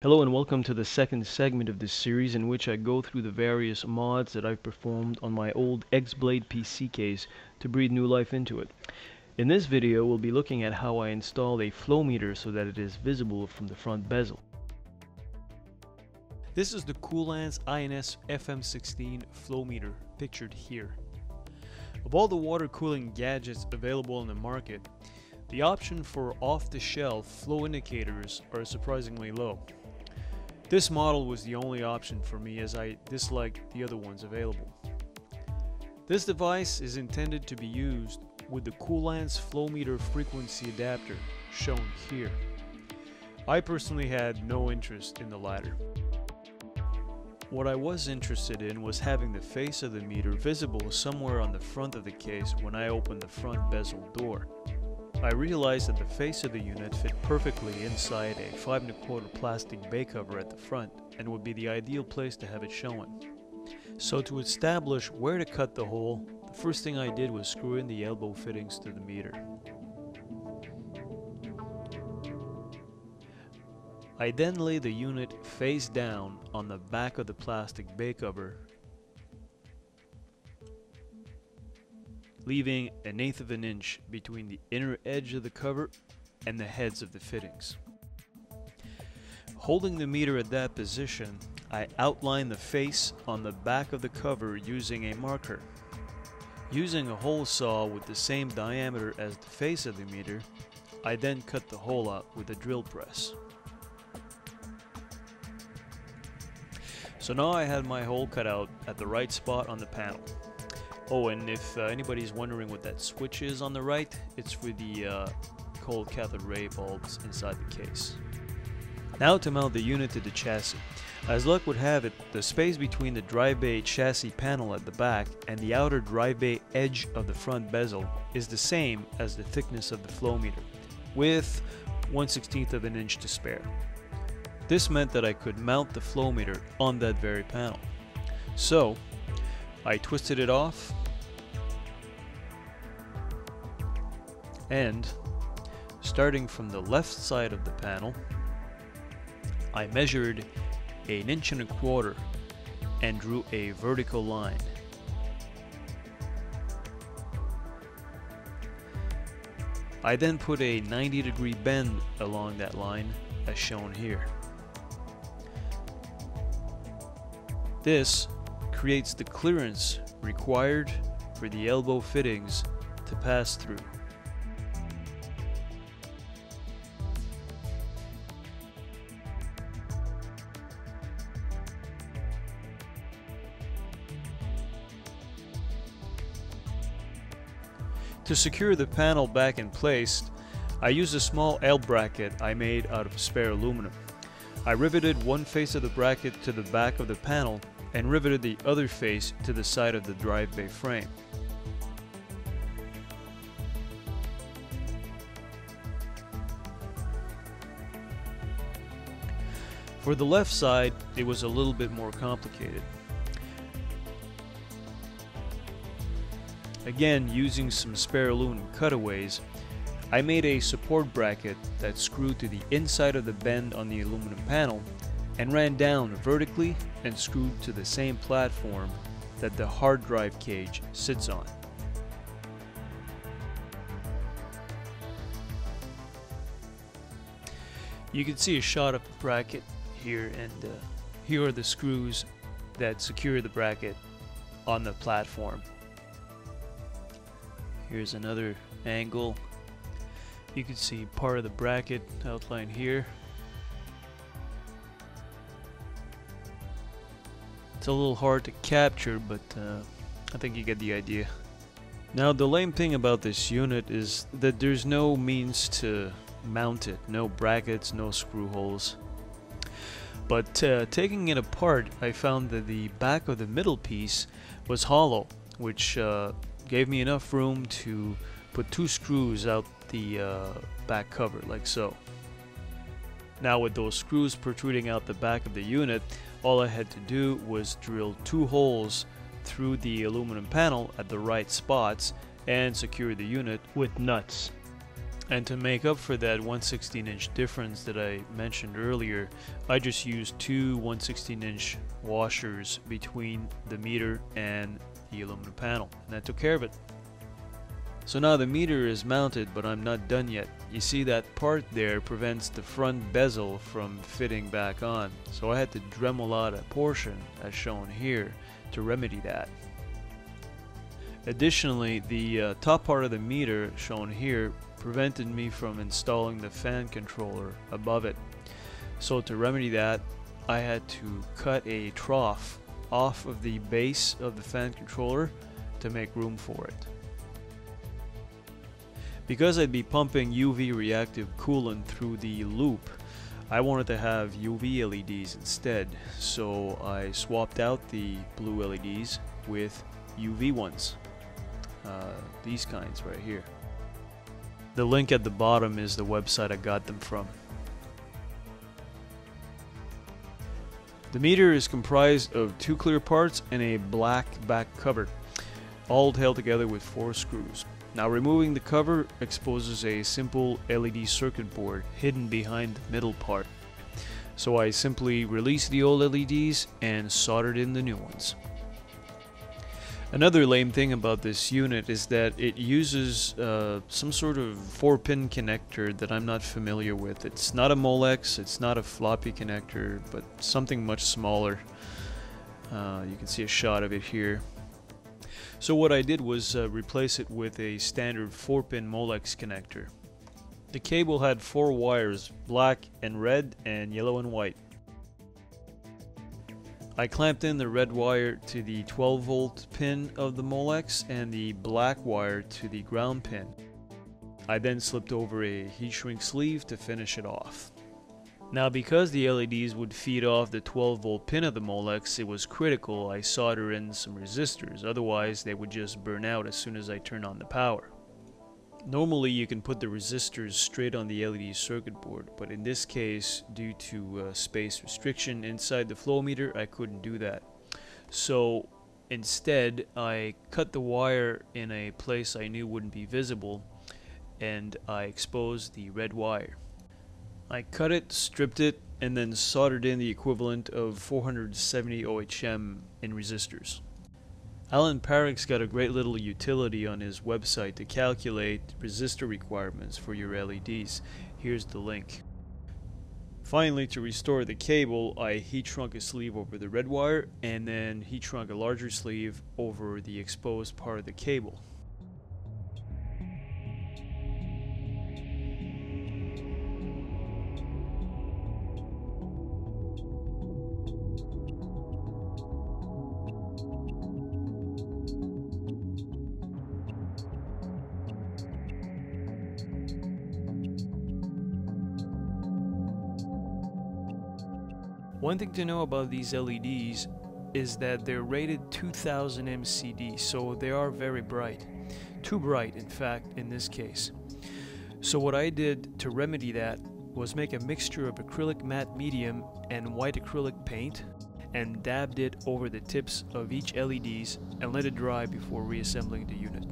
Hello and welcome to the second segment of this series in which I go through the various mods that I've performed on my old X-Blade PC case to breathe new life into it. In this video we'll be looking at how I installed a flow meter so that it is visible from the front bezel. This is the Koolance INS-FM16 flow meter pictured here. Of all the water cooling gadgets available on the market, the option for off-the-shelf flow indicators are surprisingly low. This model was the only option for me as I disliked the other ones available. This device is intended to be used with the Koolance flow meter frequency adapter shown here. I personally had no interest in the latter. What I was interested in was having the face of the meter visible somewhere on the front of the case when I opened the front bezel door. I realized that the face of the unit fit perfectly inside a 5 1/4 plastic bay cover at the front and would be the ideal place to have it showing. So to establish where to cut the hole, the first thing I did was screw in the elbow fittings to the meter. I then lay the unit face down on the back of the plastic bay cover, leaving 1/8 of an inch between the inner edge of the cover and the heads of the fittings. Holding the meter at that position, I outline the face on the back of the cover using a marker. Using a hole saw with the same diameter as the face of the meter, I then cut the hole out with a drill press. So now I had my hole cut out at the right spot on the panel. Oh, and if anybody's wondering what that switch is on the right, it's for the cold cathode ray bulbs inside the case. Now to mount the unit to the chassis. As luck would have it, the space between the drive bay chassis panel at the back and the outer drive bay edge of the front bezel is the same as the thickness of the flow meter, with 1/16 of an inch to spare. This meant that I could mount the flow meter on that very panel. So I twisted it off and, starting from the left side of the panel, I measured 1.25 inches and drew a vertical line. I then put a 90-degree bend along that line as shown here. This creates the clearance required for the elbow fittings to pass through. To secure the panel back in place, I used a small L bracket I made out of spare aluminum. I riveted one face of the bracket to the back of the panel and riveted the other face to the side of the drive bay frame. For the left side, it was a little bit more complicated. Again, using some spare aluminum cutaways, I made a support bracket that screwed to the inside of the bend on the aluminum panel and ran down vertically and screwed to the same platform that the hard drive cage sits on. You can see a shot of the bracket here, and here are the screws that secure the bracket on the platform. Here's another angle. You can see part of the bracket outlined here. It's a little hard to capture, but I think you get the idea. Now the lame thing about this unit is that there's no means to mount it. No brackets, no screw holes. But taking it apart, I found that the back of the middle piece was hollow, which gave me enough room to put 2 screws out the back cover, like so. Now with those screws protruding out the back of the unit, all I had to do was drill 2 holes through the aluminum panel at the right spots and secure the unit with nuts. And to make up for that 1/16" difference that I mentioned earlier, I just used two 1/16" washers between the meter and the aluminum panel, and that took care of it. So now the meter is mounted, but I'm not done yet. You see that part there prevents the front bezel from fitting back on, so I had to Dremel out a portion, as shown here, to remedy that. Additionally, the top part of the meter, shown here, prevented me from installing the fan controller above it. So to remedy that, I had to cut a trough off of the base of the fan controller to make room for it. Because I'd be pumping UV reactive coolant through the loop, I wanted to have UV LEDs instead, so I swapped out the blue LEDs with UV ones. These kinds right here. The link at the bottom is the website I got them from. The meter is comprised of two clear parts and a black back cover, all held together with 4 screws. Now removing the cover exposes a simple LED circuit board hidden behind the middle part. So I simply released the old LEDs and soldered in the new ones. Another lame thing about this unit is that it uses some sort of 4-pin connector that I'm not familiar with. It's not a molex, it's not a floppy connector, but something much smaller. You can see a shot of it here. So what I did was replace it with a standard 4-pin molex connector. The cable had 4 wires, black and red and yellow and white. I clamped in the red wire to the 12-volt pin of the molex and the black wire to the ground pin. I then slipped over a heat shrink sleeve to finish it off. Now because the LEDs would feed off the 12-volt pin of the molex, it was critical I solder in some resistors, otherwise they would just burn out as soon as I turn on the power. Normally you can put the resistors straight on the LED circuit board, but in this case, due to space restriction inside the flow meter, I couldn't do that. So instead, I cut the wire in a place I knew wouldn't be visible, and I exposed the red wire. I cut it, stripped it, and then soldered in the equivalent of 470 OHM in resistors. Alan Parrick's got a great little utility on his website to calculate resistor requirements for your LEDs. Here's the link. Finally, to restore the cable, I heat shrunk a sleeve over the red wire and then heat shrunk a larger sleeve over the exposed part of the cable. One thing to know about these LEDs is that they're rated 2000 MCD, so they are very bright. Too bright, in fact, in this case. So what I did to remedy that was make a mixture of acrylic matte medium and white acrylic paint and dabbed it over the tips of each LEDs and let it dry before reassembling the unit.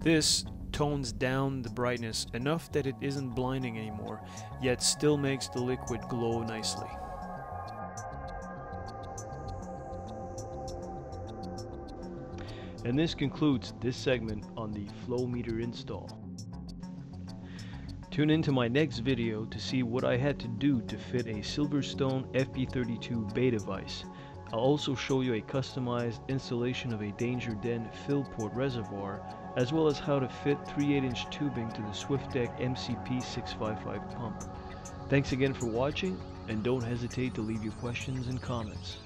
This tones down the brightness enough that it isn't blinding anymore, yet still makes the liquid glow nicely. And this concludes this segment on the flow meter install. Tune in to my next video to see what I had to do to fit a Silverstone FP32 beta vise. I'll also show you a customized installation of a Danger Den fill port reservoir, as well as how to fit 3/8-inch tubing to the SwiftDeck MCP655 pump. Thanks again for watching, and don't hesitate to leave your questions and comments.